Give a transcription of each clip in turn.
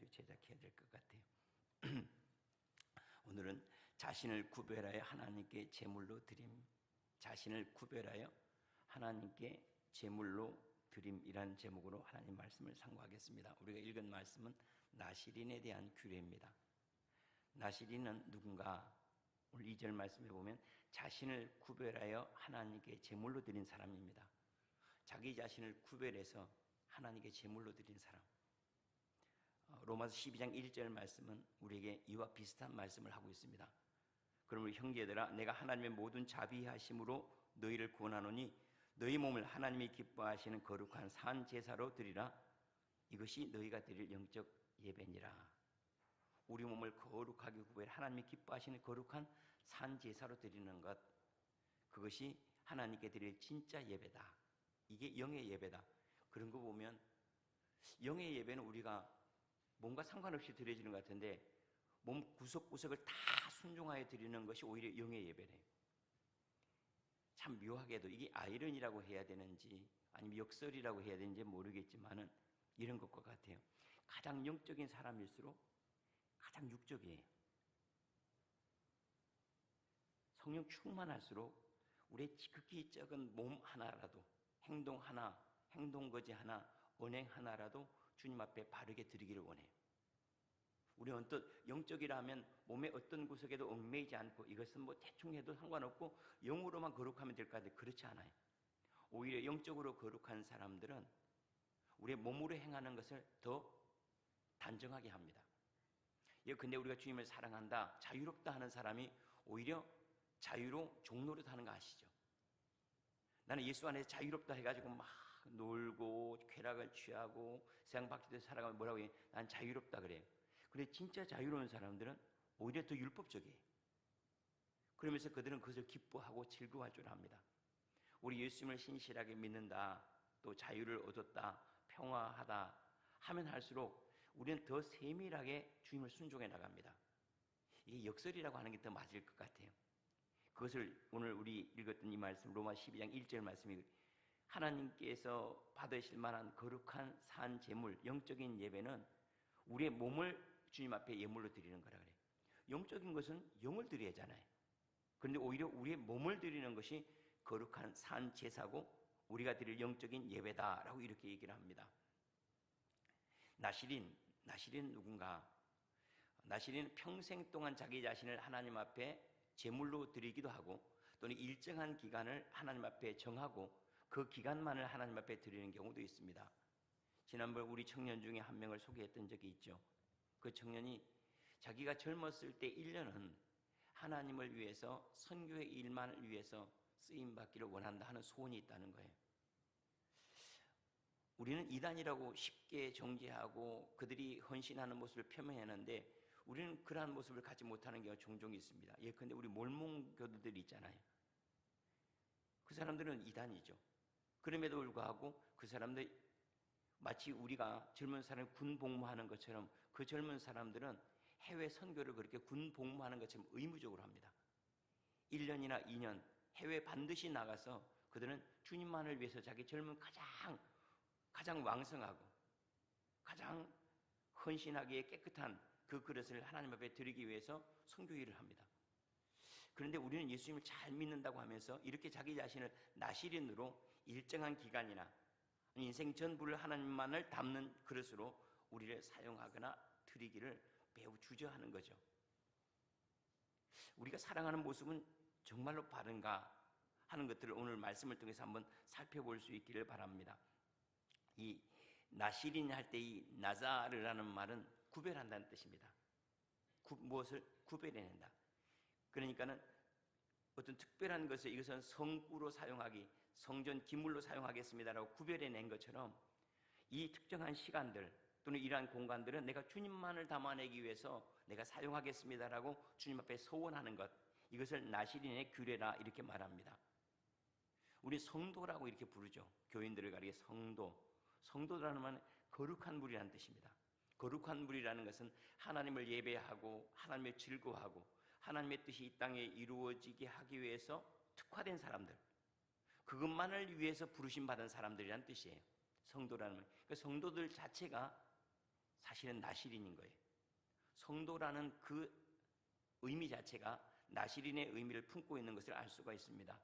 우리 제작해야 될 것 같아요. 오늘은 자신을 구별하여 하나님께 제물로 드림, 자신을 구별하여 하나님께 제물로 드림이라는 제목으로 하나님 말씀을 상고하겠습니다. 우리가 읽은 말씀은 나시린에 대한 규례입니다. 나시린은 누군가? 오늘 2절 말씀에 보면 자신을 구별하여 하나님께 제물로 드린 사람입니다. 자기 자신을 구별해서 하나님께 제물로 드린 사람. 로마서 12장 1절 말씀은 우리에게 이와 비슷한 말씀을 하고 있습니다. 그러므로 형제들아, 내가 하나님의 모든 자비하심으로 너희를 구원하노니 너희 몸을 하나님이 기뻐하시는 거룩한 산 제사로 드리라. 이것이 너희가 드릴 영적 예배니라. 우리 몸을 거룩하게 구별해 하나님이 기뻐하시는 거룩한 산 제사로 드리는 것, 그것이 하나님께 드릴 진짜 예배다. 이게 영의 예배다. 그런 거 보면 영의 예배는 우리가 몸과 상관없이 드려지는 것 같은데 몸 구석구석을 다 순종하여 드리는 것이 오히려 영의 예배래요. 참 묘하게도 이게 아이러니라고 해야 되는지 아니면 역설이라고 해야 되는지 모르겠지만은 이런 것과 같아요. 가장 영적인 사람일수록 가장 육적이에요. 성령 충만할수록 우리의 극히 적은 몸 하나라도, 행동 하나, 행동거지 하나, 언행 하나라도 주님 앞에 바르게 드리기를 원해요. 우리는 언뜻 영적이라면 몸의 어떤 구석에도 얽매이지 않고 이것은 뭐 대충 해도 상관없고 영으로만 거룩하면 될 것 같은데 그렇지 않아요. 오히려 영적으로 거룩한 사람들은 우리의 몸으로 행하는 것을 더 단정하게 합니다. 근데 우리가 주님을 사랑한다, 자유롭다 하는 사람이 오히려 자유로 종노릇 하는 거 아시죠? 나는 예수 안에서 자유롭다 해가지고 막 놀고 쾌락을 취하고 세상 밖에서 살아가면 뭐라고 해? 난 자유롭다 그래요. 근데 진짜 자유로운 사람들은 오히려 더 율법적이에요. 그러면서 그들은 그것을 기뻐하고 즐거워할 줄 압니다. 우리 예수님을 신실하게 믿는다, 또 자유를 얻었다, 평화하다 하면 할수록 우리는 더 세밀하게 주님을 순종해 나갑니다. 이게 역설이라고 하는 게 더 맞을 것 같아요. 그것을 오늘 우리 읽었던 이 말씀 로마 12장 1절 말씀이 하나님께서 받으실 만한 거룩한 산 제물, 영적인 예배는 우리의 몸을 주님 앞에 예물로 드리는 거라 그래요. 영적인 것은 영을 드려야 하잖아요. 그런데 오히려 우리의 몸을 드리는 것이 거룩한 산 제사고 우리가 드릴 영적인 예배다라고 이렇게 얘기를 합니다. 나시린 누군가? 나시린은 평생 동안 자기 자신을 하나님 앞에 제물로 드리기도 하고 또는 일정한 기간을 하나님 앞에 정하고 그 기간만을 하나님 앞에 드리는 경우도 있습니다. 지난번 우리 청년 중에 한 명을 소개했던 적이 있죠. 그 청년이 자기가 젊었을 때 1년은 하나님을 위해서 선교의 일만을 위해서 쓰임받기를 원한다 하는 소원이 있다는 거예요. 우리는 이단이라고 쉽게 정죄하고 그들이 헌신하는 모습을 표명하는데 우리는 그러한 모습을 갖지 못하는 경우가 종종 있습니다. 예컨대 우리 몰몬 교도들이 있잖아요. 그 사람들은 이단이죠. 그럼에도 불구하고 그 사람들 마치 우리가 젊은 사람이 군 복무하는 것처럼 그 젊은 사람들은 해외 선교를 그렇게 군 복무하는 것처럼 의무적으로 합니다. 1년이나 2년 해외 반드시 나가서 그들은 주님만을 위해서 자기 젊은 가장 왕성하고 가장 헌신하기에 깨끗한 그 그릇을 하나님 앞에 드리기 위해서 선교 일을 합니다. 그런데 우리는 예수님을 잘 믿는다고 하면서 이렇게 자기 자신을 나시린으로 일정한 기간이나 인생 전부를 하나님만을 담는 그릇으로 우리를 사용하거나 드리기를 매우 주저하는 거죠. 우리가 사랑하는 모습은 정말로 바른가 하는 것들을 오늘 말씀을 통해서 한번 살펴볼 수 있기를 바랍니다. 이 나시린 할 때 이 나자르라는 말은 구별한다는 뜻입니다. 무엇을 구별해낸다. 그러니까는 어떤 특별한 것을 이것은 성구로 사용하기, 성전 기물로 사용하겠습니다라고 구별해낸 것처럼 이 특정한 시간들 또는 이러한 공간들은 내가 주님만을 담아내기 위해서 내가 사용하겠습니다라고 주님 앞에 서원하는 것, 이것을 나시린의 규례라 이렇게 말합니다. 우리 성도라고 이렇게 부르죠. 교인들을 가리켜 성도. 성도라는 말은 거룩한 무리라는 뜻입니다. 거룩한 무리라는 것은 하나님을 예배하고 하나님을 즐거워하고 하나님의 뜻이 이 땅에 이루어지게 하기 위해서 특화된 사람들, 그것만을 위해서 부르심 받은 사람들이란 뜻이에요. 성도라는 말. 그러니까 성도들 자체가 사실은 나시린인 거예요. 성도라는 그 의미 자체가 나시린의 의미를 품고 있는 것을 알 수가 있습니다.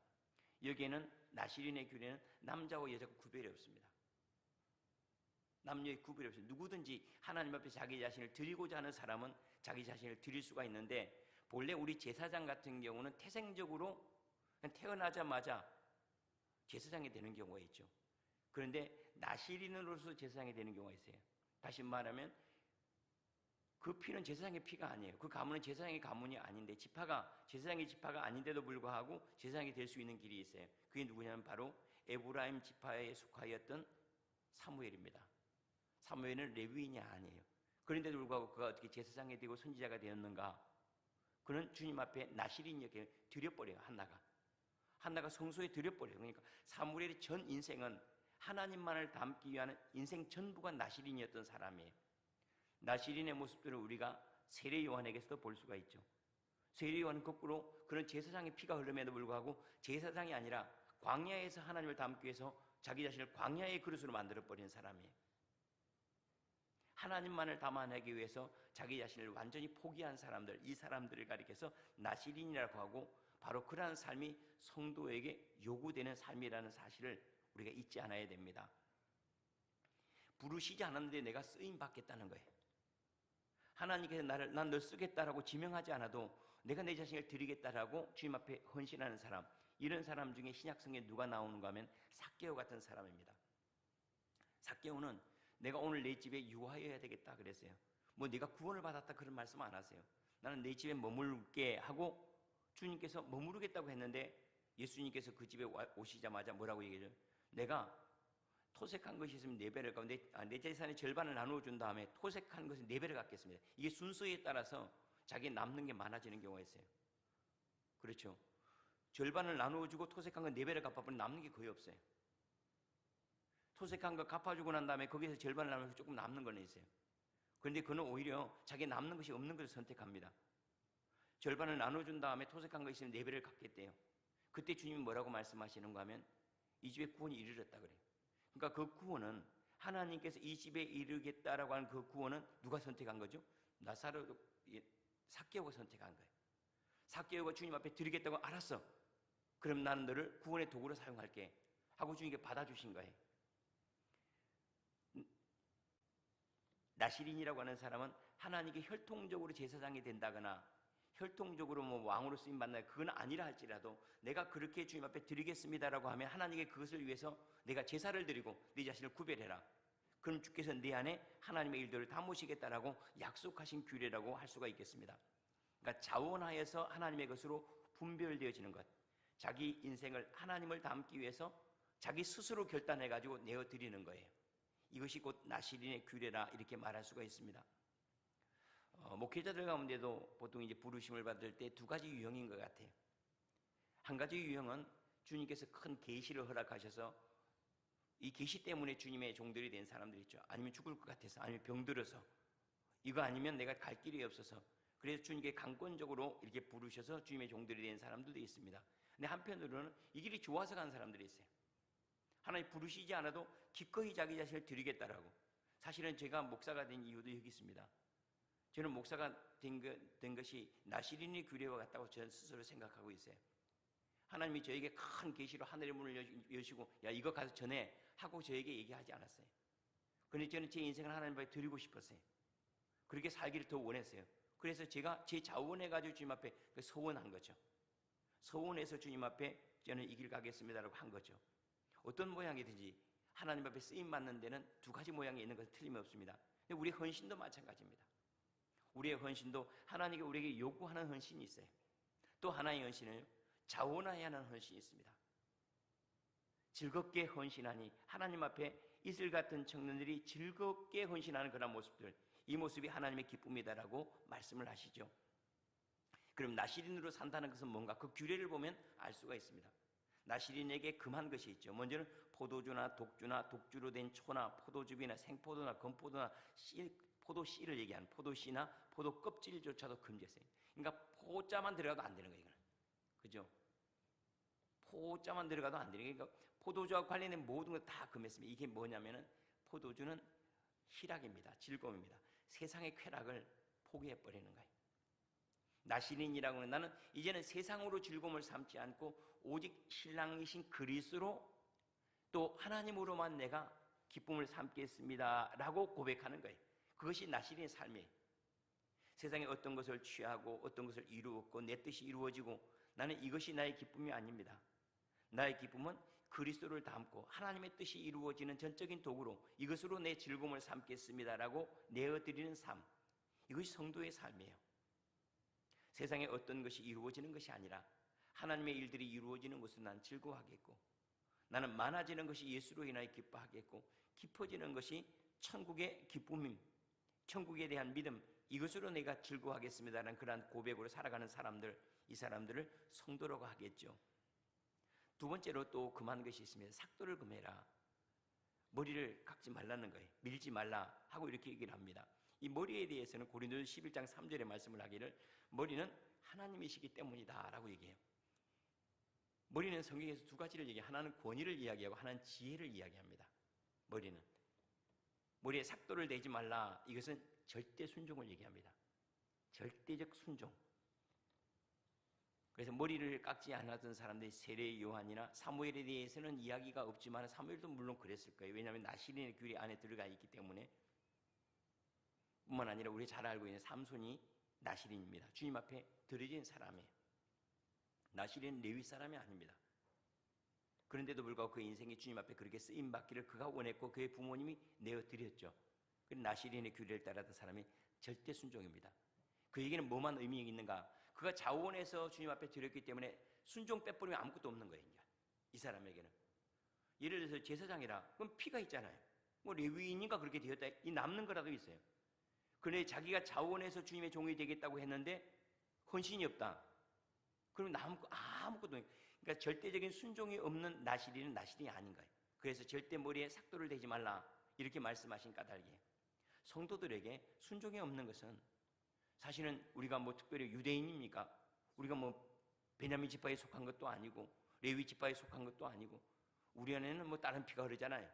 여기에는 나시린의 규례는 남자와 여자가 구별이 없습니다. 남녀의 구별이 없어요. 누구든지 하나님 앞에 자기 자신을 드리고자 하는 사람은 자기 자신을 드릴 수가 있는데, 본래 우리 제사장 같은 경우는 태생적으로 그냥 태어나자마자 제사장이 되는 경우가 있죠. 그런데 나시린으로서 제사장이 되는 경우가 있어요. 다시 말하면 그 피는 제사장의 피가 아니에요. 그 가문은 제사장의 가문이 아닌데, 제사장의 지파가 아닌데도 불구하고 제사장이 될 수 있는 길이 있어요. 그게 누구냐면 바로 에브라임 지파에 속하였던 사무엘입니다. 사무엘은 레위인이 아니에요. 그런데도 불구하고 그가 어떻게 제사장이 되고 선지자가 되었는가? 그는 주님 앞에 나시린에게 드려버려요. 한나가 성소에 드려버려요. 그러니까 사무엘의 전 인생은 하나님만을 닮기 위한 인생 전부가 나시린이었던 사람이에요. 나시린의 모습들을 우리가 세례 요한에게서도 볼 수가 있죠. 세례 요한은 거꾸로 그런 제사장의 피가 흐름에도 불구하고 제사장이 아니라 광야에서 하나님을 닮기 위해서 자기 자신을 광야의 그릇으로 만들어버린 사람이에요. 하나님만을 담아내기 위해서 자기 자신을 완전히 포기한 사람들, 이 사람들을 가리켜서 나시린이라고 하고, 바로 그러한 삶이 성도에게 요구되는 삶이라는 사실을 우리가 잊지 않아야 됩니다. 부르시지 않았는데 내가 쓰임 받겠다는 거예요. 하나님께서 난 널 쓰겠다라고 지명하지 않아도 내가 내 자신을 드리겠다라고 주님 앞에 헌신하는 사람, 이런 사람 중에 신약성에 누가 나오는가 하면 삭개오 같은 사람입니다. 삭개오는 내가 오늘 내 집에 유하여야 되겠다 그랬어요. 뭐 내가 구원을 받았다 그런 말씀 안 하세요. 나는 내 집에 머물게 하고 주님께서 머무르겠다고 했는데, 예수님께서 그 집에 오시자마자 뭐라고 얘기해요? 내가 토색한 것이 있으면 4배를 갖고 내 재산의 절반을 나누어 준 다음에 토색한 것은 4배를 갖겠습니다. 이게 순서에 따라서 자기 남는 게 많아지는 경우가 있어요. 그렇죠? 절반을 나누어 주고 토색한 건 4배를 갚아버리면 남는 게 거의 없어요. 토색한 거 갚아주고 난 다음에 거기서 절반을 나누어서 조금 남는 거는 있어요. 그런데 그는 오히려 자기 남는 것이 없는 것을 선택합니다. 절반을 나눠준 다음에 토색한 거 있으면 4배를 갚겠대요. 그때 주님이 뭐라고 말씀하시는가 하면 이 집에 구원이 이르렀다 그래요. 그러니까 그 구원은 하나님께서 이 집에 이르겠다라고 하는 그 구원은 누가 선택한 거죠? 삭개오가 선택한 거예요. 삭개오가 주님 앞에 드리겠다고, 알았어, 그럼 나는 너를 구원의 도구로 사용할게 하고 주님께 받아주신 거예요. 나시린이라고 하는 사람은 하나님께 혈통적으로 제사장이 된다거나 혈통적으로 뭐 왕으로 쓰임 받나, 그건 아니라 할지라도 내가 그렇게 주님 앞에 드리겠습니다라고 하면 하나님께 그것을 위해서 내가 제사를 드리고 네 자신을 구별해라. 그럼 주께서 네 안에 하나님의 일들을 담으시겠다라고 약속하신 규례라고 할 수가 있겠습니다. 그러니까 자원하여서 하나님의 것으로 분별되어지는 것, 자기 인생을 하나님을 담기 위해서 자기 스스로 결단해가지고 내어드리는 거예요. 이것이 곧 나시린의 규례라 이렇게 말할 수가 있습니다. 목회자들 가운데도 보통 이제 부르심을 받을 때 2가지 유형인 것 같아요. 한 가지 유형은 주님께서 큰 계시를 허락하셔서 이 계시 때문에 주님의 종들이 된 사람들 있죠. 아니면 죽을 것 같아서, 아니면 병들어서, 이거 아니면 내가 갈 길이 없어서, 그래서 주님께 강권적으로 이렇게 부르셔서 주님의 종들이 된 사람들도 있습니다. 근데 한편으로는 이 길이 좋아서 간 사람들이 있어요. 하나님 부르시지 않아도 기꺼이 자기 자신을 드리겠다라고. 사실은 제가 목사가 된 이유도 여기 있습니다. 저는 목사가 된 것이 나시린의 규례와 같다고 저는 스스로 생각하고 있어요. 하나님이 저에게 큰 계시로 하늘의 문을 여시고 야 이거 가서 전해 하고 저에게 얘기하지 않았어요. 그런데 저는 제 인생을 하나님 앞에 드리고 싶었어요. 그렇게 살기를 더 원했어요. 그래서 제가 제 자원해가지고 주님 앞에 서원한 거죠. 서원해서 주님 앞에 저는 이 길 가겠습니다라고 한 거죠. 어떤 모양이든지 하나님 앞에 쓰임받는 데는 2가지 모양이 있는 것은 틀림없습니다. 근데 우리 헌신도 마찬가지입니다. 우리의 헌신도 하나님께 우리에게 요구하는 헌신이 있어요. 또 하나의 헌신은 자원하여야 하는 헌신이 있습니다. 즐겁게 헌신하니 하나님 앞에 이슬 같은 청년들이 즐겁게 헌신하는 그런 모습들, 이 모습이 하나님의 기쁨이다라고 말씀을 하시죠. 그럼 나시린으로 산다는 것은 뭔가? 그 규례를 보면 알 수가 있습니다. 나시린에게 금한 것이 있죠. 먼저는 포도주나 독주나 독주로 된 초나 포도즙이나 생포도나 건포도나 포도 씨를 얘기하는 포도씨나 포도 껍질조차도 금지했어요. 그러니까 포자만 들어가도 안 되는 거예요. 이거는. 그죠? 포자만 들어가도 안 되는 거예요. 그러니까 포도주와 관련된 모든 걸 다 금했습니다. 이게 뭐냐면은 포도주는 희락입니다. 즐거움입니다. 세상의 쾌락을 포기해버리는 거예요. 나시린이라고는 나는 이제는 세상으로 즐거움을 삼지 않고 오직 신랑이신 그리스도로 또 하나님으로만 내가 기쁨을 삼겠습니다 라고 고백하는 거예요. 그것이 나시린의 삶이에요. 세상에 어떤 것을 취하고 어떤 것을 이루었고 내 뜻이 이루어지고 나는 이것이 나의 기쁨이 아닙니다. 나의 기쁨은 그리스도를 담고 하나님의 뜻이 이루어지는 전적인 도구로 이것으로 내 즐거움을 삼겠습니다라고 내어드리는 삶, 이것이 성도의 삶이에요. 세상에 어떤 것이 이루어지는 것이 아니라 하나님의 일들이 이루어지는 것으로 난 즐거워하겠고, 나는 많아지는 것이 예수로 인하여 기뻐하겠고, 깊어지는 것이 천국의 기쁨임, 천국에 대한 믿음, 이것으로 내가 즐거워하겠습니다라는 그러한 고백으로 살아가는 사람들, 이 사람들을 성도라고 하겠죠. 두 번째로 또 금한 것이 있습니다. 삭도를 금해라. 머리를 깎지 말라는 거예요. 밀지 말라 하고 이렇게 얘기를 합니다. 이 머리에 대해서는 고린도서 11장 3절에 말씀을 하기를 머리는 하나님이시기 때문이다 라고 얘기해요. 머리는 성경에서 두 가지를 얘기해요. 하나는 권위를 이야기하고 하나는 지혜를 이야기합니다. 머리에 삭도를 대지 말라, 이것은 절대 순종을 얘기합니다. 절대적 순종. 그래서 머리를 깎지 않았던 사람들이 세례 요한이나 사무엘에 대해서는 이야기가 없지만 사무엘도 물론 그랬을 거예요. 왜냐하면 나시린의 규례 안에 들어가 있기 때문에. 뿐만 아니라 우리 잘 알고 있는 삼손이 나시린입니다. 주님 앞에 드려진 사람이에요. 나시린은 레위 사람이 아닙니다. 그런데도 불구하고 그의 인생이 주님 앞에 그렇게 쓰임받기를 그가 원했고 그의 부모님이 내어드렸죠. 나시린의 규례를 따랐던 사람이 절대 순종입니다. 그 얘기는 뭐만 의미가 있는가? 그가 자원해서 주님 앞에 드렸기 때문에 순종 빼버리면 아무것도 없는 거예요. 이 사람에게는. 예를 들어서 제사장이라 그럼 피가 있잖아요. 뭐 레위인인가 그렇게 되었다, 이 남는 거라도 있어요. 그런데 자기가 자원해서 주님의 종이 되겠다고 했는데 헌신이 없다. 그러면 아무것도 없어요. 그러니까 절대적인 순종이 없는 나시린은 나시린이 아닌 거예요. 그래서 절대 머리에 삭도를 대지 말라 이렇게 말씀하신 까닭이에요. 성도들에게 순종이 없는 것은 사실은 우리가 뭐 특별히 유대인입니까? 우리가 뭐 베냐민 지파에 속한 것도 아니고 레위 지파에 속한 것도 아니고 우리 안에는 뭐 다른 피가 흐르잖아요.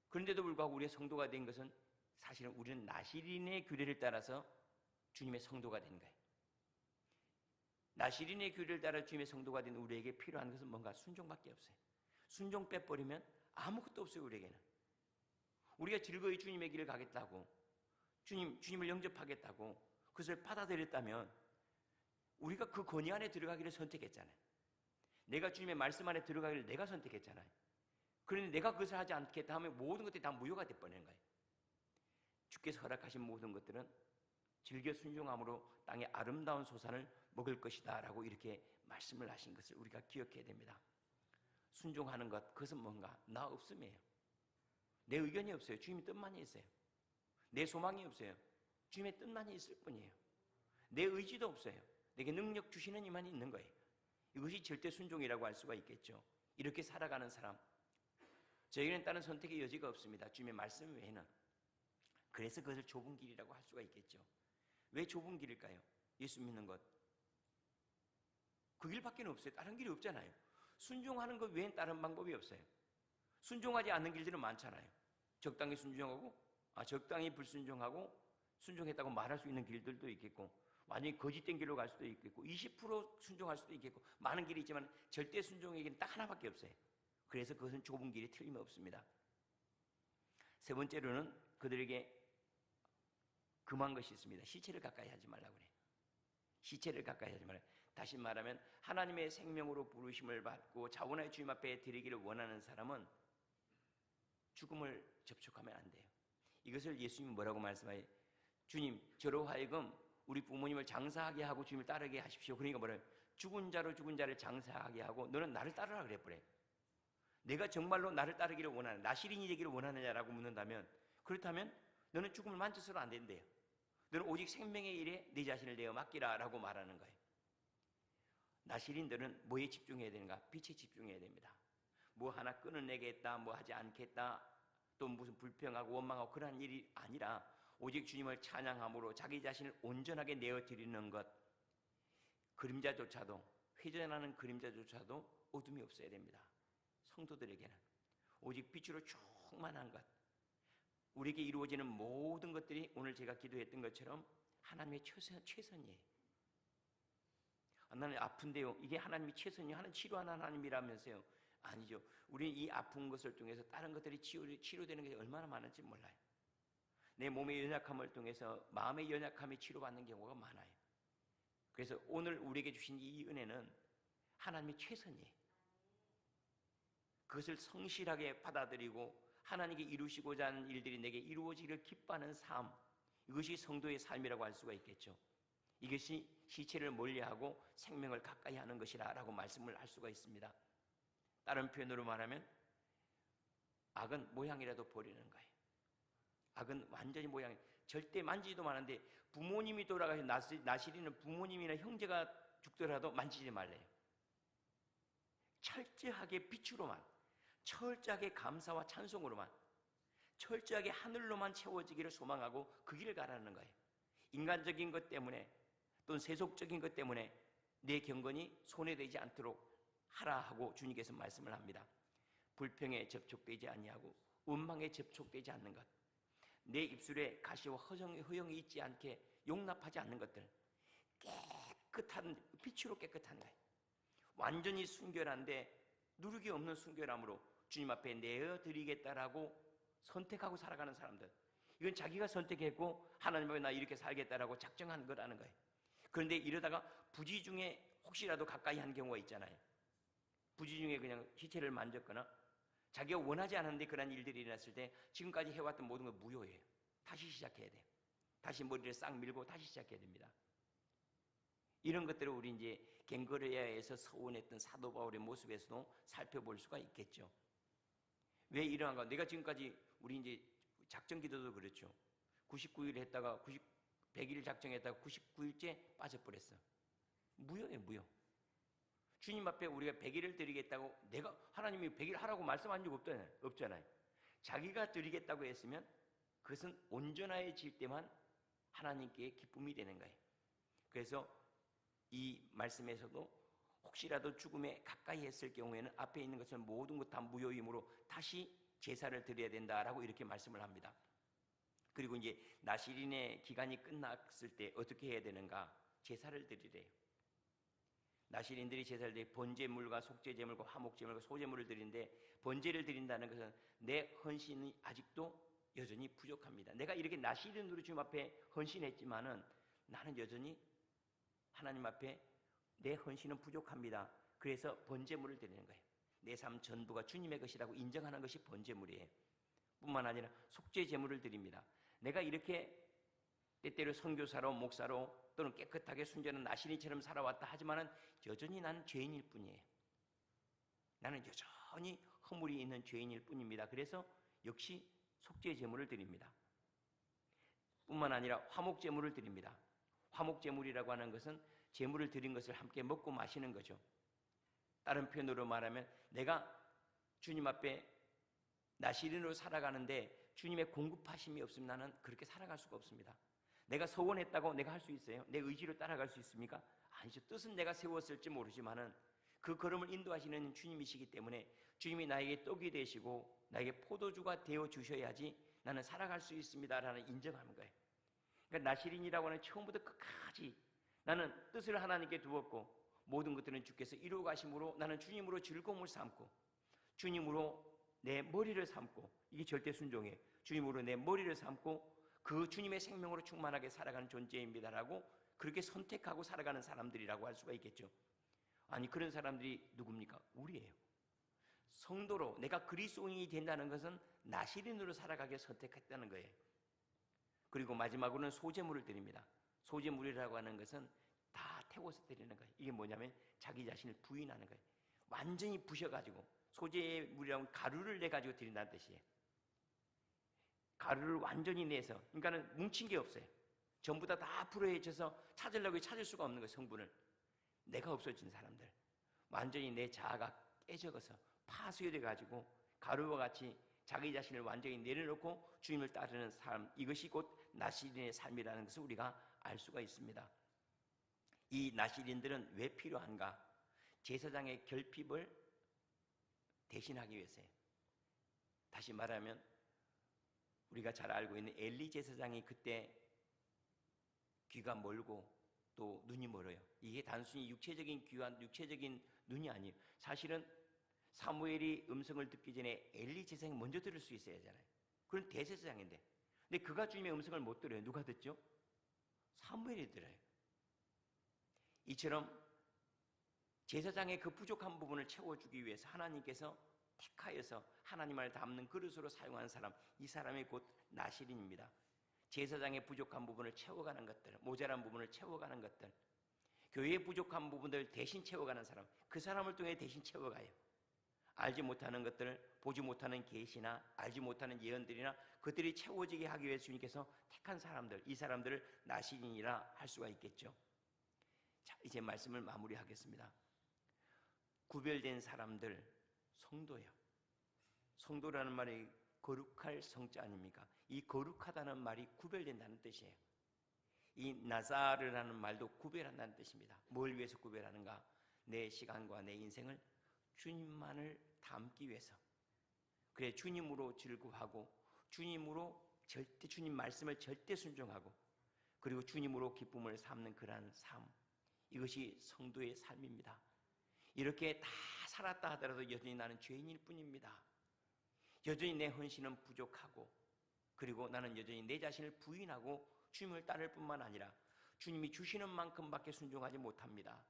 그런데도 불구하고 우리의 성도가 된 것은 사실은 우리는 나시린의 규례를 따라서 주님의 성도가 된 거예요. 나시린의 규례를 따라 주님의 성도가 된 우리에게 필요한 것은 뭔가 순종밖에 없어요. 순종 빼버리면 아무것도 없어요. 우리에게는. 우리가 즐거이 주님의 길을 가겠다고, 주님을 영접하겠다고 그것을 받아들였다면 우리가 그 권위 안에 들어가기를 선택했잖아요. 내가 주님의 말씀 안에 들어가기를 내가 선택했잖아요. 그런데 내가 그것을 하지 않겠다 하면 모든 것들이 다 무효가 돼버리는 거예요. 주께서 허락하신 모든 것들은 즐겨 순종함으로 땅의 아름다운 소산을 먹을 것이다 라고 이렇게 말씀을 하신 것을 우리가 기억해야 됩니다. 순종하는 것, 그것은 뭔가 나 없음이에요. 내 의견이 없어요. 주님의 뜻만이 있어요. 내 소망이 없어요. 주님의 뜻만이 있을 뿐이에요. 내 의지도 없어요. 내게 능력 주시는 이만이 있는 거예요. 이것이 절대 순종이라고 할 수가 있겠죠. 이렇게 살아가는 사람, 저에게는 다른 선택의 여지가 없습니다. 주님의 말씀 외에는. 그래서 그것을 좁은 길이라고 할 수가 있겠죠. 왜 좁은 길일까요? 예수 믿는 것. 그 길밖에 없어요. 다른 길이 없잖아요. 순종하는 것 외엔 다른 방법이 없어요. 순종하지 않는 길들은 많잖아요. 적당히 순종하고, 적당히 불순종하고 순종했다고 말할 수 있는 길들도 있겠고, 완전히 거짓된 길로 갈 수도 있겠고, 20% 순종할 수도 있겠고, 많은 길이 있지만 절대 순종에게는 딱 하나밖에 없어요. 그래서 그것은 좁은 길이 틀림없습니다. 세 번째로는 그들에게 금한 것이 있습니다. 시체를 가까이 하지 말라고 그래요. 시체를 가까이 하지 말아요. 다시 말하면 하나님의 생명으로 부르심을 받고 자원하여 주님 앞에 드리기를 원하는 사람은 죽음을 접촉하면 안 돼요. 이것을 예수님이 뭐라고 말씀하세요? 주님, 저로 하여금 우리 부모님을 장사하게 하고 주님을 따르게 하십시오. 그러니까 뭐래요? 죽은 자를 장사하게 하고 너는 나를 따르라 그래버려요. 내가 정말로 나를 따르기를 원하는, 나시린이 되기를 원하느냐라고 묻는다면, 그렇다면 너는 죽음을 만져서도 안 된대요. 너는 오직 생명의 일에 네 자신을 내어 맡기라 라고 말하는 거예요. 나시린들은 뭐에 집중해야 되는가? 빛에 집중해야 됩니다. 뭐 하나 끊어내겠다, 뭐 하지 않겠다, 또 무슨 불평하고 원망하고 그러한 일이 아니라 오직 주님을 찬양함으로 자기 자신을 온전하게 내어드리는 것, 그림자조차도, 회전하는 그림자조차도 어둠이 없어야 됩니다. 성도들에게는 오직 빛으로 충만한 것, 우리에게 이루어지는 모든 것들이 오늘 제가 기도했던 것처럼 하나님의 최선이에요. 나는 아픈데요. 이게 하나님이 최선이요. 하나님 치료하는 하나님이라면서요. 아니죠. 우리는 이 아픈 것을 통해서 다른 것들이 치료되는 게 얼마나 많은지 몰라요. 내 몸의 연약함을 통해서 마음의 연약함이 치료받는 경우가 많아요. 그래서 오늘 우리에게 주신 이 은혜는 하나님의 최선이에요. 그것을 성실하게 받아들이고 하나님께 이루시고자 하는 일들이 내게 이루어지기를 기뻐하는 삶, 이것이 성도의 삶이라고 할 수가 있겠죠. 이것이 시체를 멀리하고 생명을 가까이 하는 것이라고 말씀을 할 수가 있습니다. 다른 표현으로 말하면 악은 모양이라도 버리는 거예요. 악은 완전히 모양, 절대 만지지도 마는데 부모님이 돌아가서 나시리는 부모님이나 형제가 죽더라도 만지지 말래요. 철저하게 빛으로만, 철저하게 감사와 찬송으로만, 철저하게 하늘로만 채워지기를 소망하고 그 길을 가라는 거예요. 인간적인 것 때문에 또는 세속적인 것 때문에 내 경건이 손해되지 않도록 하라 하고 주님께서 말씀을 합니다. 불평에 접촉되지 아니하고 원망에 접촉되지 않는 것, 내 입술에 가시와 허영이 있지 않게 용납하지 않는 것들, 깨끗한 빛으로 깨끗한 거예요. 완전히 순결한데 누룩이 없는 순결함으로 주님 앞에 내어드리겠다라고 선택하고 살아가는 사람들, 이건 자기가 선택했고 하나님 앞에 나 이렇게 살겠다라고 작정한 거라는 거예요. 그런데 이러다가 부지 중에 혹시라도 가까이 한 경우가 있잖아요. 부지 중에 그냥 시체를 만졌거나 자기가 원하지 않았는데 그런 일들이 일어났을 때 지금까지 해왔던 모든 건 무효예요. 다시 시작해야 돼요. 다시 머리를 싹 밀고 다시 시작해야 됩니다. 이런 것들을 우리 이제 갱거레아에서 서원했던 사도 바울의 모습에서도 살펴볼 수가 있겠죠. 왜 이러한가? 내가 지금까지 우리 이제 작전 기도도 그렇죠. 99일 했다가 100일 작정했다가 99일째 빠져버렸어. 무효예요, 무효. 주님 앞에 우리가 100일을 드리겠다고 내가 하나님이 100일 하라고 말씀한 적 없잖아요. 자기가 드리겠다고 했으면 그것은 온전해질 때만 하나님께 기쁨이 되는 거예요. 그래서 이 말씀에서도 혹시라도 죽음에 가까이 했을 경우에는 앞에 있는 것은 모든 것 다 무효이므로 다시 제사를 드려야 된다라고 이렇게 말씀을 합니다. 그리고 이제 나시린의 기간이 끝났을 때 어떻게 해야 되는가? 제사를 드리래요. 나시린들이 제사를 드리 번제물과 속죄제물과 화목제물과 소제물을 드리는데 번제를 드린다는 것은 내 헌신이 아직도 여전히 부족합니다. 내가 이렇게 나시린으로 주님 앞에 헌신했지만은 나는 여전히 하나님 앞에 내 헌신은 부족합니다. 그래서 번제물을 드리는 거예요. 내 삶 전부가 주님의 것이라고 인정하는 것이 번제물이에요. 뿐만 아니라 속죄제물을 드립니다. 내가 이렇게 때때로 선교사로 목사로 또는 깨끗하게 순전한 나시린처럼 살아왔다 하지만은 여전히 나는 죄인일 뿐이에요. 나는 여전히 허물이 있는 죄인일 뿐입니다. 그래서 역시 속죄제물을 드립니다. 뿐만 아니라 화목제물을 드립니다. 화목제물이라고 하는 것은 제물을 드린 것을 함께 먹고 마시는 거죠. 다른 표현으로 말하면 내가 주님 앞에 나시린으로 살아가는데 주님의 공급하심이 없으면 나는 그렇게 살아갈 수가 없습니다. 내가 서원했다고 내가 할 수 있어요? 내 의지로 따라갈 수 있습니까? 아니죠. 뜻은 내가 세웠을지 모르지만은 그 걸음을 인도하시는 주님이시기 때문에 주님이 나에게 떡이 되시고 나에게 포도주가 되어 주셔야지 나는 살아갈 수 있습니다라는 인정하는 거예요. 그러니까 나시린이라고 하는 처음부터 끝까지 나는 뜻을 하나님께 두었고 모든 것들은 주께서 이루어 가심으로 나는 주님으로 즐거움을 삼고 주님으로 내 머리를 삼고, 이게 절대 순종이에요. 주님으로 내 머리를 삼고 그 주님의 생명으로 충만하게 살아가는 존재입니다라고 그렇게 선택하고 살아가는 사람들이라고 할 수가 있겠죠. 아니 그런 사람들이 누굽니까? 우리예요. 성도로 내가 그리스도인이 된다는 것은 나시린으로 살아가게 선택했다는 거예요. 그리고 마지막으로는 소제물을 드립니다. 소제물이라고 하는 것은 다 태워서 드리는 거예요. 이게 뭐냐면 자기 자신을 부인하는 거예요. 완전히 부셔가지고, 소제물이라고 가루를 내가지고 드린다는 뜻이에요. 가루를 완전히 내서, 그러니까는 뭉친 게 없어요. 전부 다 불어헤쳐서 찾으려고 찾을 수가 없는 거예요. 성분을. 내가 없어진 사람들, 완전히 내 자아가 깨져서 파쇄돼가지고 가루와 같이 자기 자신을 완전히 내려놓고 주님을 따르는 삶, 이것이 곧 나시린의 삶이라는 것을 우리가 알 수가 있습니다. 이 나시린들은 왜 필요한가? 제사장의 결핍을 대신하기 위해서예요. 다시 말하면 우리가 잘 알고 있는 엘리 제사장이 그때 귀가 멀고 또 눈이 멀어요. 이게 단순히 육체적인 귀와 육체적인 눈이 아니에요. 사실은 사무엘이 음성을 듣기 전에 엘리 제사장이 먼저 들을 수 있어야 하잖아요. 그건 대제사장인데. 근데 그가 주님의 음성을 못 들어요. 누가 듣죠? 사무엘이 들어요. 이처럼 제사장의 그 부족한 부분을 채워주기 위해서 하나님께서 택하여서 하나님을 담는 그릇으로 사용한 사람, 이 사람이 곧 나실인입니다. 제사장의 부족한 부분을 채워가는 것들, 모자란 부분을 채워가는 것들, 교회의 부족한 부분들 대신 채워가는 사람, 그 사람을 통해 대신 채워가요. 알지 못하는 것들을, 보지 못하는 계시나 알지 못하는 예언들이나 그들이 채워지게 하기 위해서 주님께서 택한 사람들, 이 사람들을 나실인이라 할 수가 있겠죠. 자, 이제 말씀을 마무리하겠습니다. 구별된 사람들, 성도예요. 성도라는 말이 거룩할 성자 아닙니까? 이 거룩하다는 말이 구별된다는 뜻이에요. 이 나사르라는 말도 구별한다는 뜻입니다. 뭘 위해서 구별하는가? 내 시간과 내 인생을 주님만을 담기 위해서. 그래, 주님으로 즐거워하고 주님으로 절대, 주님 말씀을 절대 순종하고 그리고 주님으로 기쁨을 삼는 그러한 삶, 이것이 성도의 삶입니다. 이렇게 다 살았다 하더라도 여전히 나는 죄인일 뿐입니다. 여전히 내 헌신은 부족하고 그리고 나는 여전히 내 자신을 부인하고 주님을 따를 뿐만 아니라 주님이 주시는 만큼밖에 순종하지 못합니다.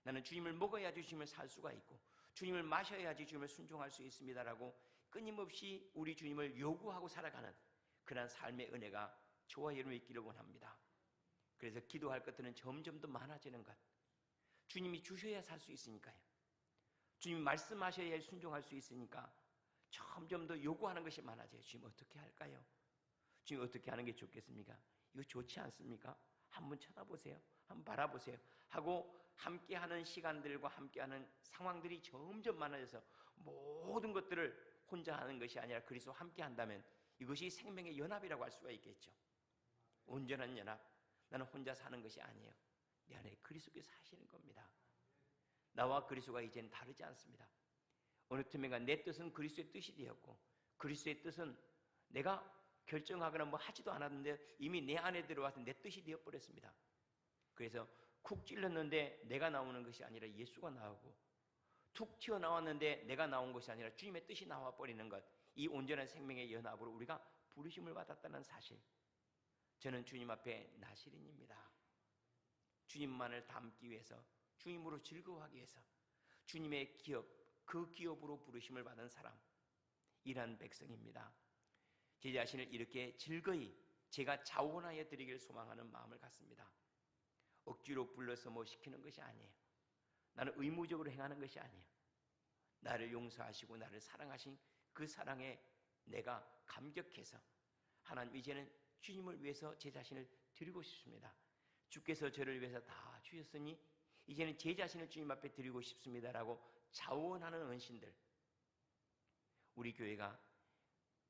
나는 주님을 먹어야지 주님을 살 수가 있고 주님을 마셔야지 주님을 순종할 수 있습니다라고 끊임없이 우리 주님을 요구하고 살아가는 그런 삶의 은혜가 저와 여러분이 있기를 원합니다. 그래서 기도할 것들은 점점 더 많아지는 것. 주님이 주셔야 살 수 있으니까요. 주님이 말씀하셔야 순종할 수 있으니까 점점 더 요구하는 것이 많아져요. 주님 어떻게 할까요? 주님 어떻게 하는 게 좋겠습니까? 이거 좋지 않습니까? 한번 쳐다보세요. 한번 바라보세요. 하고 함께하는 시간들과 함께하는 상황들이 점점 많아져서 모든 것들을 혼자 하는 것이 아니라 그리스도와 함께한다면 이것이 생명의 연합이라고 할 수가 있겠죠. 온전한 연합. 나는 혼자 사는 것이 아니에요. 내 안에 그리스도께서 사시는 겁니다. 나와 그리스도가 이제는 다르지 않습니다. 어느 틈엔가 내 뜻은 그리스도의 뜻이 되었고 그리스도의 뜻은 내가 결정하거나 뭐 하지도 않았는데 이미 내 안에 들어와서 내 뜻이 되어버렸습니다. 그래서 쿡 찔렀는데 내가 나오는 것이 아니라 예수가 나오고 툭 튀어나왔는데 내가 나온 것이 아니라 주님의 뜻이 나와버리는 것, 이 온전한 생명의 연합으로 우리가 부르심을 받았다는 사실. 저는 주님 앞에 나실인입니다. 주님만을 담기 위해서, 주님으로 즐거워하기 위해서 주님의 기업, 그 기업으로 부르심을 받은 사람, 이러한 백성입니다. 제 자신을 이렇게 즐거이 제가 자원하여 드리길 소망하는 마음을 갖습니다. 억지로 불러서 뭐 시키는 것이 아니에요. 나는 의무적으로 행하는 것이 아니에요. 나를 용서하시고 나를 사랑하신 그 사랑에 내가 감격해서 하나님 이제는 주님을 위해서 제 자신을 드리고 싶습니다. 주께서 저를 위해서 다 주셨으니 이제는 제 자신을 주님 앞에 드리고 싶습니다라고 자원하는 헌신들, 우리 교회가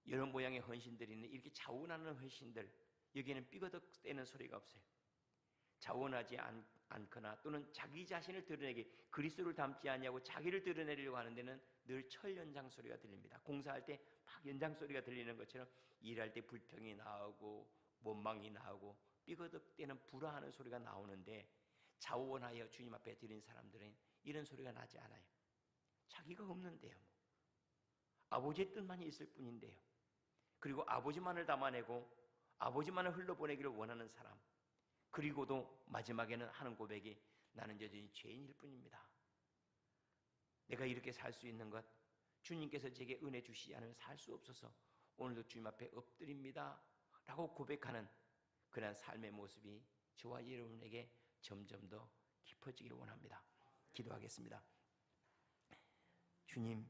여러 모양의 헌신들이 있는데 이렇게 자원하는 헌신들, 여기에는 삐거덕대는 소리가 없어요. 자원하지 않거나 또는 자기 자신을 드러내기, 그리스도를 닮지 아니하고 자기를 드러내려고 하는 데는 늘 철 연장 소리가 들립니다. 공사할 때 막 연장 소리가 들리는 것처럼 일할 때 불평이 나오고 원망이 나오고 삐거덕대는 불화하는 소리가 나오는데, 자원하여 주님 앞에 드린 사람들은 이런 소리가 나지 않아요. 자기가 없는데요. 아버지의 뜻만 있을 뿐인데요. 그리고 아버지만을 담아내고 아버지만을 흘러보내기를 원하는 사람, 그리고도 마지막에는 하는 고백이 나는 여전히 죄인일 뿐입니다. 내가 이렇게 살 수 있는 것, 주님께서 제게 은혜 주시지 않으면 살 수 없어서 오늘도 주님 앞에 엎드립니다 라고 고백하는 그런 삶의 모습이 저와 여러분에게 점점 더 깊어지기를 원합니다. 기도하겠습니다. 주님,